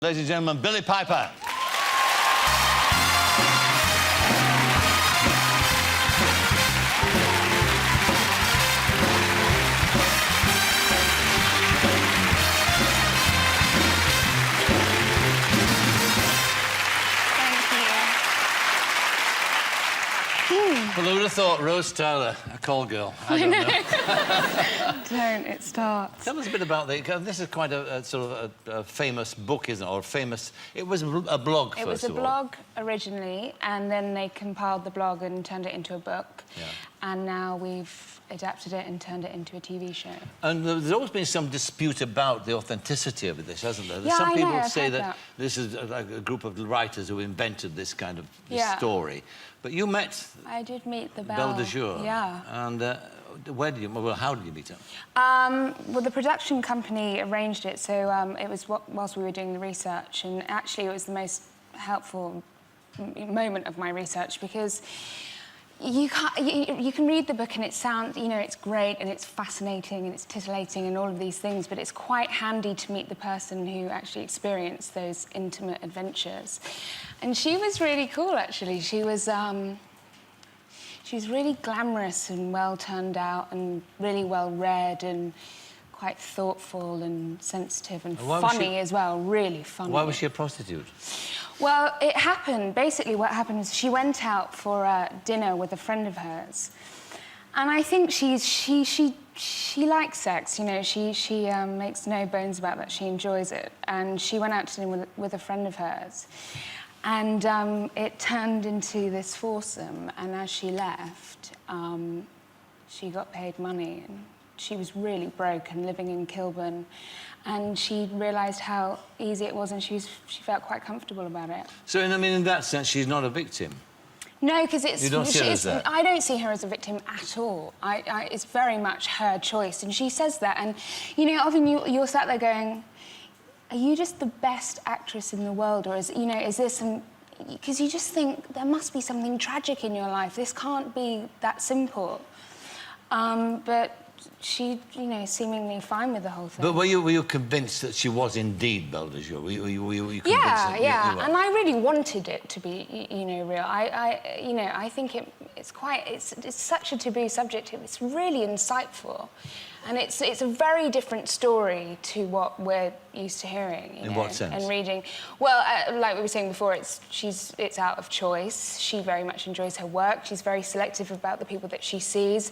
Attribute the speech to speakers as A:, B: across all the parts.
A: Ladies and gentlemen, Billie Piper. Well, who would have thought Rose Tyler, a call girl? I don't know.
B: Don't, it starts.
A: Tell us a bit about this is quite a sort of a famous book, isn't it? Or famous... It was a blog,
B: It was a blog originally, and then they compiled the blog and turned it into a book.
A: Yeah.
B: And now we've adapted it and turned it into a TV show.
A: And there's always been some dispute about the authenticity of this, hasn't there?
B: Yeah,
A: some people
B: I've
A: say
B: heard
A: that this is like a group of writers who invented this kind of story. But you met...
B: I did meet the
A: Belle de Jour.
B: Yeah.
A: And where did you... Well, how did you meet her?
B: Well, the production company arranged it, so it was whilst we were doing the research, and actually it was the most helpful moment of my research, because you can read the book and it sounds, you know, it's great and it's fascinating and it's titillating and all of these things, but it's quite handy to meet the person who actually experienced those intimate adventures. And she was really cool, actually. She was really glamorous and well turned out and really well read and quite thoughtful and sensitive and funny as well, really funny.
A: Why was she a prostitute?
B: Well, it happened. Basically, what happened is she went out for dinner with a friend of hers, and I think she likes sex. You know, she makes no bones about that. She enjoys it, and she went out to dinner with a friend of hers, and it turned into this foursome. And as she left, she got paid money, and she was really broke and living in Kilburn. And she realised how easy it was, and she felt quite comfortable about it.
A: So, I mean, in that sense, she's not a victim?
B: No, because it's...
A: You don't see her as that?
B: I don't see her as a victim at all. It's very much her choice, and she says that. And, you know, often you're sat there going, are you just the best actress in the world, or is there some... Because you just think, there must be something tragic in your life. This can't be that simple. But... she, you know, seemingly fine with the whole thing.
A: But were you convinced that she was indeed Belle de Jour? Were you convinced?
B: Yeah. And I really wanted it to be, you know, real. I think it's such a taboo subject. It's really insightful, and it's a very different story to what we're used to hearing.
A: In what sense?
B: And reading. Well, like we were saying before, it's out of choice. She very much enjoys her work. She's very selective about the people that she sees.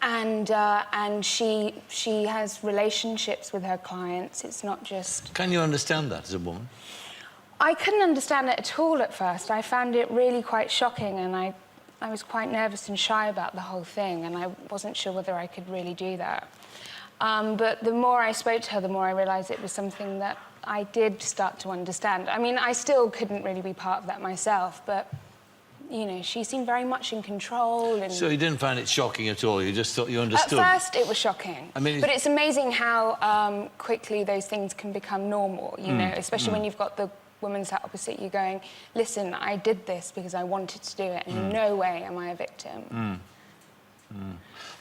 B: And she has relationships with her clients. It's not just...
A: Can you understand that as a woman?
B: I couldn't understand it at all at first. I found it really quite shocking, and I was quite nervous and shy about the whole thing, and I wasn't sure whether I could really do that. But the more I spoke to her, the more I realised it was something that I did start to understand. I mean, I still couldn't really be part of that myself, but... You know, she seemed very much in control. And...
A: So you didn't find it shocking at all? You just thought you understood?
B: At first, it was shocking.
A: I mean,
B: but it's amazing how quickly those things can become normal, you know, especially when you've got the woman sat opposite you going, listen, I did this because I wanted to do it, and in no way am I a victim.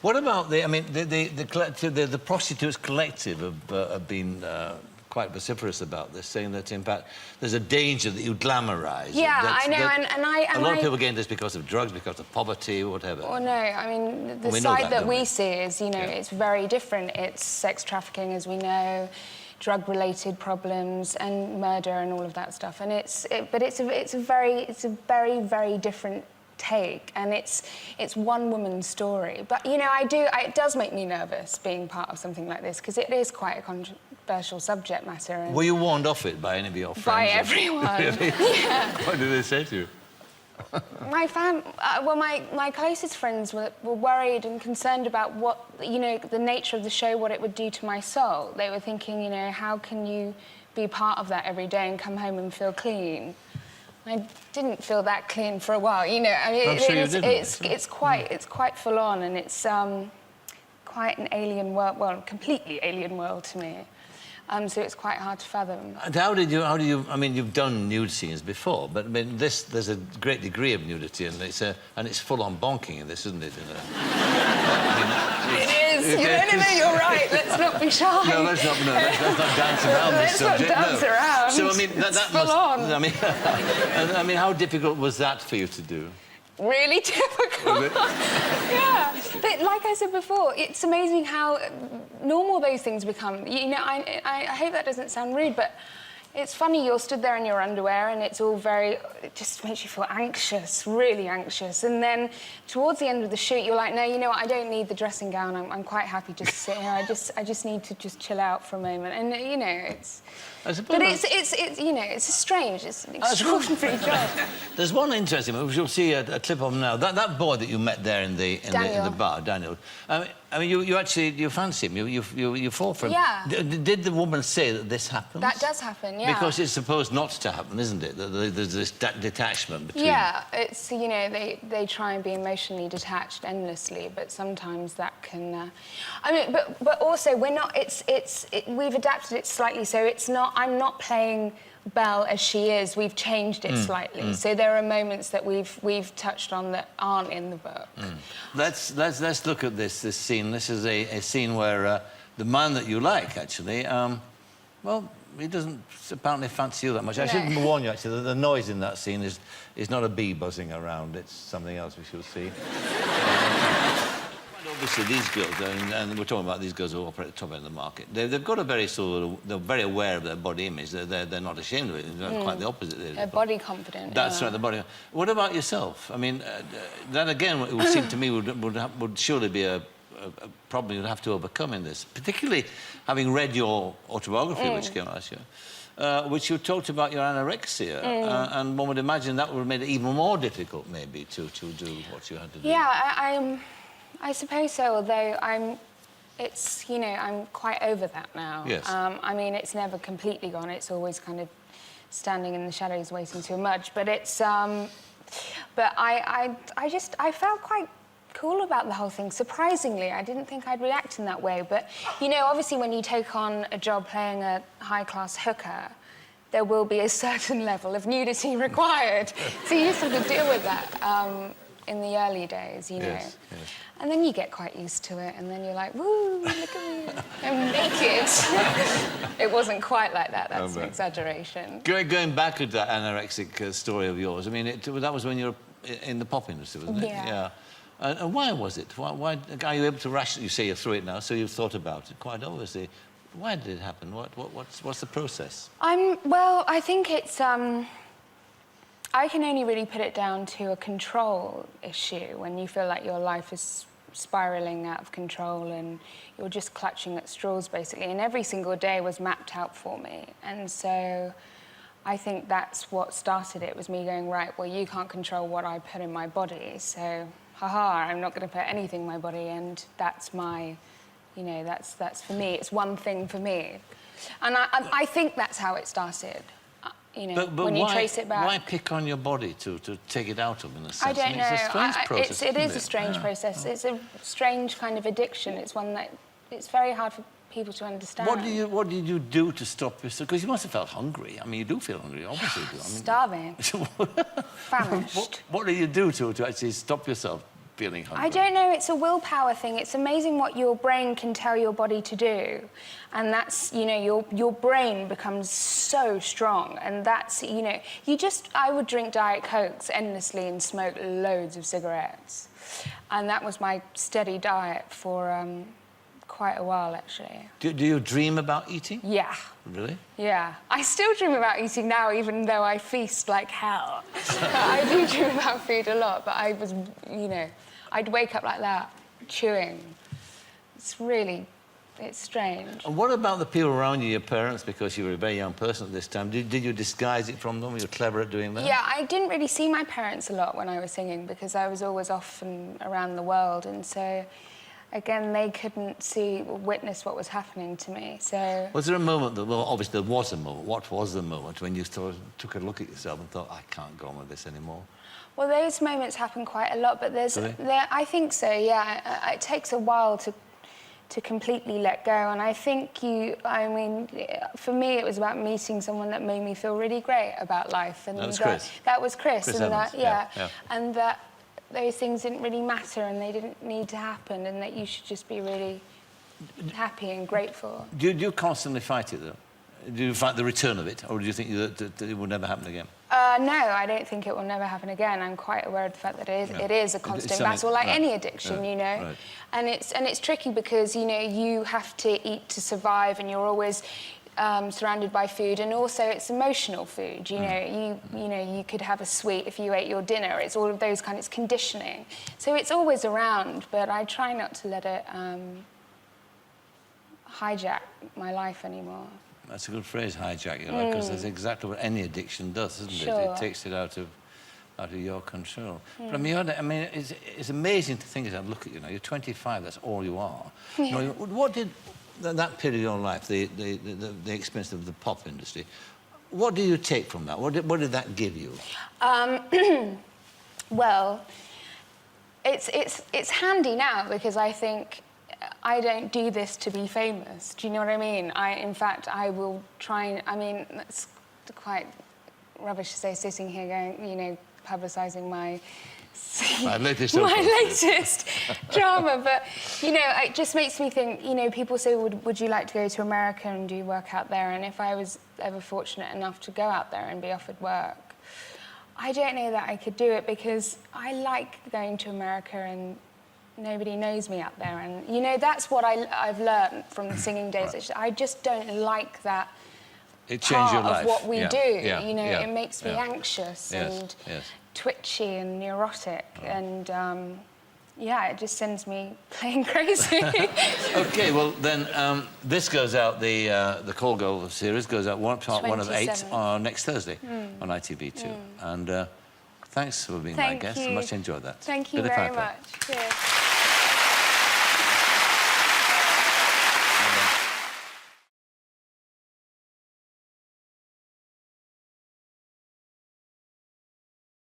A: What about the prostitutes collective have been... quite vociferous about this, saying that, in fact, there's a danger that you glamorise.
B: Yeah, I know,
A: a lot of people get into this because of drugs, because of poverty, or whatever.
B: Well, no, I mean, the side that we see is, you know, it's very different. It's sex trafficking, as we know, drug-related problems, and murder and all of that stuff. And it's a very, very different take, and it's one woman's story. But, you know, it does make me nervous being part of something like this, because it is quite a controversial subject matter. And
A: were you warned off it by any of your friends?
B: By everyone.
A: Really?
B: Yeah.
A: What did they say to you?
B: My closest friends were worried and concerned about what, you know, the nature of the show, what it would do to my soul. They were thinking, you know, how can you be part of that every day and come home and feel clean? I didn't feel that clean for a while, you know. I mean, it's quite full on, and it's quite an alien world, well, completely alien world to me. So it's quite hard to fathom.
A: And how do you? I mean, you've done nude scenes before, but I mean, there's a great degree of nudity, and it's full-on bonking in this, isn't it?
B: It is. is. No, you're right. Let's not be shy.
A: No, let's not dance around this subject.
B: Let's not dance around.
A: So, I mean, that
B: full
A: must...
B: on.
A: I mean, how difficult was that for you to do?
B: Really difficult. Yeah. But like I said before, it's amazing how normal those things become. You know, I hope that doesn't sound rude, but it's funny, you're stood there in your underwear and it's all it just makes you feel anxious, really anxious. And then towards the end of the shoot, you're like, no, you know what, I don't need the dressing gown. I'm quite happy just to sit here. I just need to just chill out for a moment. And, you know, it's... But it's you know, it's an extraordinary job.
A: There's one interesting one, which you'll see a clip of now. That boy that you met there in the bar, Daniel. I mean, you fancy him. You fall for him.
B: Yeah.
A: Did the woman say that this happens?
B: That does happen, yeah.
A: Because it's supposed not to happen, isn't it? There's this detachment between...
B: Yeah, it's, you know, they try and be emotionally detached endlessly, but sometimes that can... I mean, but also, we're not... we've adapted it slightly, so it's not... I'm not playing Belle as she is. We've changed it slightly. So there are moments that we've touched on that aren't in the book.
A: Let's look at this scene. This is a scene where the man that you like, actually, well, he doesn't apparently fancy you that much. I should warn you, actually, that the noise in that scene is not a bee buzzing around. It's something else we shall see. Obviously, these girls, and we're talking about these girls who operate at the top end of the market, they've got a very they're very aware of their body image. They're not ashamed of it. They're quite the opposite.
B: They're body confident.
A: That's right, the body. What about yourself? I mean, that again, it would seem to me would surely be a problem you'd have to overcome in this, particularly having read your autobiography, which came last year. Which you talked about your anorexia, and one would imagine that would have made it even more difficult, maybe, to do what you had to do.
B: Yeah, I suppose so, although it's, you know, I'm quite over that now.
A: Yes.
B: I mean, it's never completely gone. It's always kind of standing in the shadows waiting to emerge. But it's, but I felt quite cool about the whole thing. Surprisingly, I didn't think I'd react in that way. But, you know, obviously when you take on a job playing a high-class hooker, there will be a certain level of nudity required. So you sort of deal with that in the early days, you know.
A: Yes.
B: And then you get quite used to it, and then you're like, woo, look at me, I'm naked. It wasn't quite like that, that's an exaggeration.
A: Going back to that anorexic story of yours, I mean, that was when you were in the pop industry, wasn't it?
B: Yeah.
A: And why was it? Why are you able to rationally... You say you're through it now, so you've thought about it, quite obviously. Why did it happen? What's the process?
B: Well, I think it's... I can only really put it down to a control issue when you feel like your life is spiralling out of control and you're just clutching at straws, basically. And every single day was mapped out for me. And so I think that's what started it, was me going, right, well, you can't control what I put in my body, so, haha, I'm not going to put anything in my body, and that's my, you know, that's for me. It's one thing for me. And I think that's how it started. You know,
A: but
B: when you trace it back.
A: Why pick on your body to take it out of, in a sense?
B: I don't know.
A: It's a strange process,
B: it is a strange process. It's a strange kind of addiction. It's one that it's very hard for people to understand.
A: What did you do to stop yourself? Because you must have felt hungry. I mean, you do feel hungry, obviously. You do. I mean,
B: starving. Famished.
A: What do you do to actually stop yourself feeling hungry?
B: I don't know. It's a willpower thing. It's amazing what your brain can tell your body to do. And that's, you know, your brain becomes so strong. And that's, you know, I would drink Diet Cokes endlessly and smoke loads of cigarettes. And that was my steady diet for quite a while, actually.
A: Do you dream about eating?
B: Yeah.
A: Really?
B: Yeah. I still dream about eating now, even though I feast like hell. I do dream about food a lot, but I was, you know, I'd wake up like that, chewing. It's strange.
A: And what about the people around you, your parents, because you were a very young person at this time? Did you disguise it from them? Were you clever at doing that?
B: Yeah, I didn't really see my parents a lot when I was singing because I was always off and around the world, and so, again, they couldn't see or witness what was happening to me, so...
A: Was there a moment that... Well, obviously, there was a moment. What was the moment when you took a look at yourself and thought, I can't go on with this anymore?
B: Well, those moments happen quite a lot, but I think so, yeah. It takes a while to completely let go, and I think I mean, for me, it was about meeting someone that made me feel really great about life, and
A: that was Chris.
B: That was Chris,
A: Chris
B: and
A: Evans.
B: that, yeah, and that those things didn't really matter and they didn't need to happen, and that you should just be really happy and grateful.
A: Do you constantly fight it, though? Do you fight the return of it, or do you think that it will never happen again?
B: No, I don't think it will never happen again. I'm quite aware of the fact that it is a constant battle, like any addiction, you know.
A: Right.
B: And it's tricky because, you know, you have to eat to survive, and you're always surrounded by food, and also it's emotional food. You know, you could have a sweet if you ate your dinner. It's all of those kind. It's conditioning, so it's always around. But I try not to let it hijack my life anymore.
A: That's a good phrase, hijack your life, because that's exactly what any addiction does, isn't it? It takes it out of your control. But I mean, it's amazing to think as I look at you now. You're 25. That's all you are.
B: Yeah.
A: You know, what did that period of your life, the experience of the pop industry, what do you take from that? What did that give you?
B: Well, it's handy now because I think I don't do this to be famous. Do you know what I mean? In fact, I will try and... I mean, that's quite rubbish to say, sitting here going, you know, publicising my latest drama. But, you know, it just makes me think, you know, people say, would you like to go to America and do work out there? And if I was ever fortunate enough to go out there and be offered work, I don't know that I could do it because I like going to America and nobody knows me out there, and you know that's what I've learned from the singing days.
A: Right.
B: I just don't like that.
A: It changed your life.
B: Of what we do.
A: Yeah.
B: You know,
A: Yeah.
B: it makes me anxious and twitchy and neurotic, and yeah, it just sends me playing crazy.
A: Okay, well then this goes out. The Call Girl series goes out part 1 of 8 next Thursday on ITV2, and. Thanks for being my guest. I much enjoyed that.
B: Thank you
A: Billie
B: very
A: Piper.
B: much. Cheers.